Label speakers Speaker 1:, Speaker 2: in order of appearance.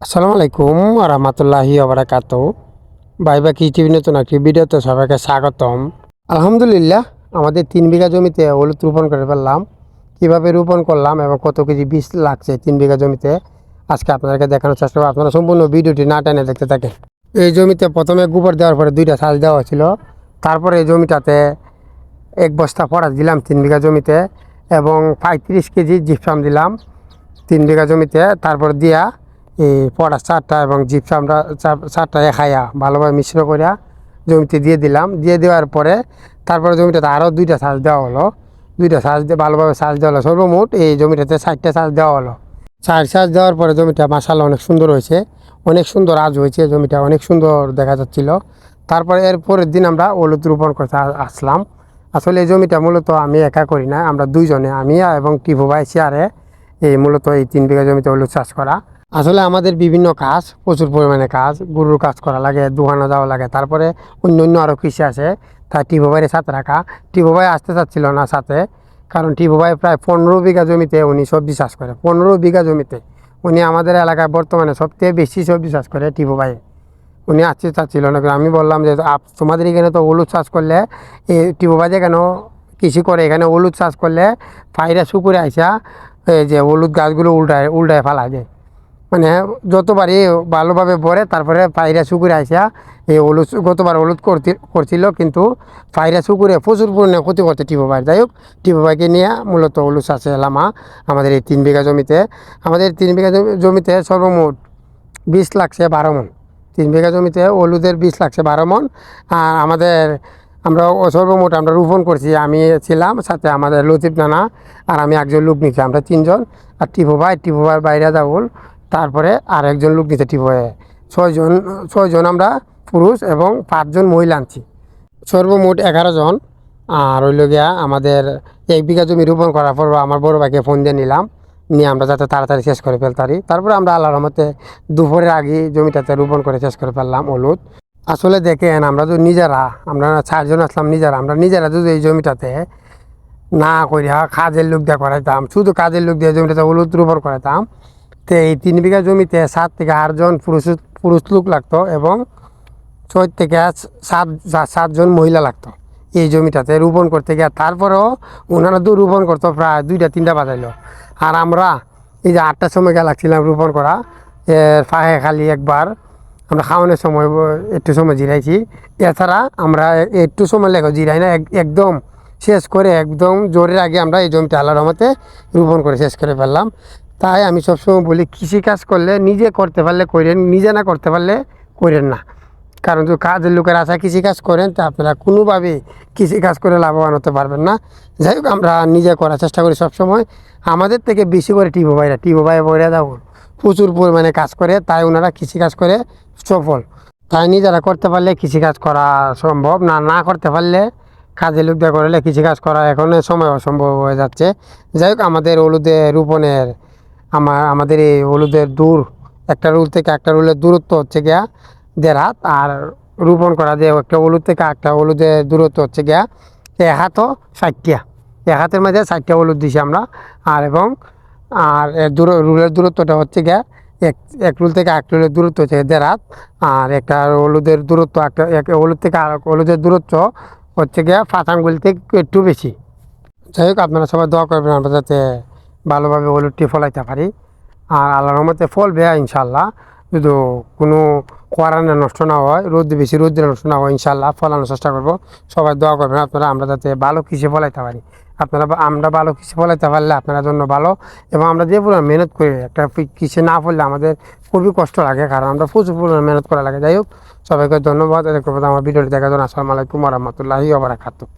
Speaker 1: আসসালামু আলাইকুম রহমতুল্লাহি ওবারাকাতু। ভাইবা কি টিভি নতুন একটি ভিডিওতে সবাইকে স্বাগতম। আলহামদুলিল্লাহ, আমাদের 3 বিঘা জমিতে হলুদ রোপণ করে ফেললাম। কীভাবে রোপণ করলাম এবং কত কেজি বীজ লাগছে 3 বিঘা জমিতে আজকে আপনাদেরকে দেখানোর চেষ্টা করবো। আপনারা সম্পূর্ণ ভিডিওটি না টেনে দেখতে থাকেন। এই জমিতে প্রথমে গোবর দেওয়ার পরে 2টা সাজ দেওয়া হয়েছিল। তারপরে এই জমিটাতে 1 বস্তা পটাশ দিলাম 3 বিঘা জমিতে এবং 35 কেজি জিপসাম দিলাম 3 বিঘা জমিতে। তারপর দিয়া এই পটাশ 4টা এবং জিপসামটা 4টা খাইয়া ভালোভাবে মিশ্র করিয়া জমিতে দিয়ে দিলাম। দিয়ে দেওয়ার পরে তারপরে জমিটাতে আরও 2টা সাজ দেওয়া হলো। 2টা সাজ দিয়ে ভালোভাবে সাজ দেওয়া হলো। সর্বমোট এই জমিটাতে 4টা সাজ দেওয়া হলো। 4 সাজ দেওয়ার পরে জমিটা মাশাআল্লাহ অনেক সুন্দর হয়েছে, অনেক সুন্দর আজ হয়েছে। জমিটা অনেক সুন্দর দেখা যাচ্ছিল। তারপরে এর পরের দিন আমরা হলুদ রোপণ করতে আসলাম। আসলে এই জমিটা মূলত আমি একা করি না, আমরা দুইজনে, আমি এবং টিপু ভাই শেয়ারে এই মূলত এই 3 বিঘা জমিতে হলুদ চাষ করা। আসলে আমাদের বিভিন্ন কাজ, প্রচুর পরিমাণে কাজ, গরুর কাজ করা লাগে, দোকানে যাওয়া লাগে, তারপরে অন্য অন্য আরও কৃষি আছে। তাই টিপু ভাইয়ের সাথে রাখা। টিপু ভাই আসতে চাচ্ছিল না সাথে, কারণ টিপু ভাই প্রায় 15 বিঘা জমিতে উনি সবজি চাষ করে। 15 বিঘা জমিতে উনি আমাদের এলাকায় বর্তমানে সবচেয়ে বেশি সবজি চাষ করে টিপু ভাই। উনি আসতে চাচ্ছিল না, আমি বললাম যে তোমাদের এখানে তো হলুদ চাষ করলে, এই টিপু ভাই কেন কৃষি করে, এখানে হলুদ চাষ করলে পায়রা শুকুরে আইসা এই যে হলুদ গাছগুলো উল্টায় ফেলা যায়, মানে যতবারই ভালোভাবে ভরে তারপরে পায়রা শুকুরে আইসা এই হলুদ, গতবার হলুদ করছিল কিন্তু পায়রা শুকুরে প্রচুর পরিমাণে ক্ষতি করতে টিপু ভাই। যাই হোক, টিপু ভাইকে নিয়ে মূলত হলুদ চাষে এলাম আমাদের এই 3 বিঘা জমিতে। আমাদের 3 বিঘা জমিতে সর্বমোট বীজ লাগছে 12 মণ। 3 বিঘা জমিতে হলুদের বীজ লাগছে 12 মণ। আর আমরা সর্বমোট আমরা রোপণ করছি, আমি ছিলাম, সাথে আমাদের লতিফ নানা আর আমি একজন লোক নিচ্ছি, আমরা 3জন। আর টিপু ভাই বাইরে যাবল, তারপরে আর একজন লোক নিতে টিপু ভাই। 6জন আমরা পুরুষ এবং 5জন মহিলা আনছি, সর্বমোট 11 জন। আর হইল গিয়া আমাদের 1 বিঘা জমি রোপণ করার পর আমার বড় ভাইকে ফোন দিয়ে নিয়ে আমরা যাতে তাড়াতাড়ি শেষ করে ফেলতারি। তারপরে আমরা আল্লাহর রহমতে দুপুরের আগে জমিটাতে রোপণ করে শেষ করে ফেললাম হলুদ। আসলে দেখেন, আমরা যদি আমরা 4জন আসলাম আমরা নিজেরা যদি এই জমিটাতে না করিয়া কাজের লোক দিয়ে করাইতাম, শুধু কাজের লোক দিয়ে জমিটাতে হলুদ রোপণ করাইতাম, তো এই 3 বিঘা জমিতে 7 থেকে 8 জন পুরুষ লোক লাগতো এবং 6 থেকে 7জন মহিলা লাগতো এই জমিটাতে রোপণ করতে গিয়ে। তারপরেও ওনারা তো রোপণ করতো প্রায় 2টা-3টা বাজাইলো। আর আমরা এই যে 8টার সময় লাগছিলাম রোপণ করা, এর ফাঁকে খালি একবার আমরা খাওয়ানোর সময় একটু সময় জিরাইছি। এছাড়া আমরা একটু সময় লেগে জিরাই না, একদম শেষ করে একদম জোরের আগে আমরা এই জমিটা আল্লাহর রহমতে রোপণ করে শেষ করে ফেললাম। তাই আমি সবসময় বলি, কৃষিকাজ করলে নিজে করতে পারলে করেন, নিজে না করতে পারলে করেন না। কারণ যদি কাজের লোকের আশা কৃষিকাজ করেন তা আপনারা কোনোভাবেই কৃষিকাজ করে লাভবান হতে পারবেন না। যাই হোক, আমরা নিজে করার চেষ্টা করি সবসময়। আমাদের থেকে বেশি করে টিপু ভাই বইরা যাবো প্রচুর পরিমাণে কাজ করে, তাই ওনারা কৃষিকাজ করে সফল। তাই নিজেরা করতে পারলে কৃষিকাজ করা সম্ভব, না করতে পারলে কাজে লোক দিয়ে করলে কৃষিকাজ করা এখন সময় অসম্ভব হয়ে যাচ্ছে। যাই হোক, আমাদের হলুদের রোপণের আমাদের এই হলুদের একটা রুল থেকে একটা রুলের দূরত্ব হচ্ছে গিয়া 1.5 হাত। আর রোপণ করা যে একটা হলুদ থেকে একটা হলুদের দূরত্ব হচ্ছে গিয়া 1 হাতও 60টা। 1 হাতের মধ্যে 60টা হলুদ দিছি আমরা। আর রুলের দূরত্বটা হচ্ছে গিয়া এক রুল থেকে এক রুলের দূরত্ব হচ্ছে 1.5 হাত। আর একটা হলুদের দূরত্ব এক হলুদ থেকে আর হলুদের দূরত্ব হচ্ছে গিয়া 5 আঙ্গুল থেকে একটু বেশি। যাই হোক, আপনারা সবাই দোয়া করবেন আমরা যাতে ভালোভাবে হলুদটি ফলাইতে পারি। আর আল্লাহর রহমতে ফলবে ইনশাল্লাহ, যদি কোনো কোয়ারানে নষ্ট না হয়, বেশি রোদ্রে নষ্ট না হয়, ইনশাল্লাহ ফলানোর চেষ্টা করবো। সবাই দোয়া করবেন আপনারা আমরা যাতে ভালো কৃষি ফলাইতে পারি। আমরা ভালো কৃষি ফলাইতে পারলে আপনার জন্য ভালো। এবং আমরা যে পুরো মেহনত করি, একটা কৃষি না ফললে আমাদের খুবই কষ্ট লাগে, কারণ আমরা প্রচুর পরিমাণে মেহনত করা লাগে। যাই হোক, সবাইকে ধন্যবাদ। আমার ভিডিওটি দেখার জন্য। আসসালামু আলাইকুম রহমতুল্লাহি ওয়া বারাকাতুহু।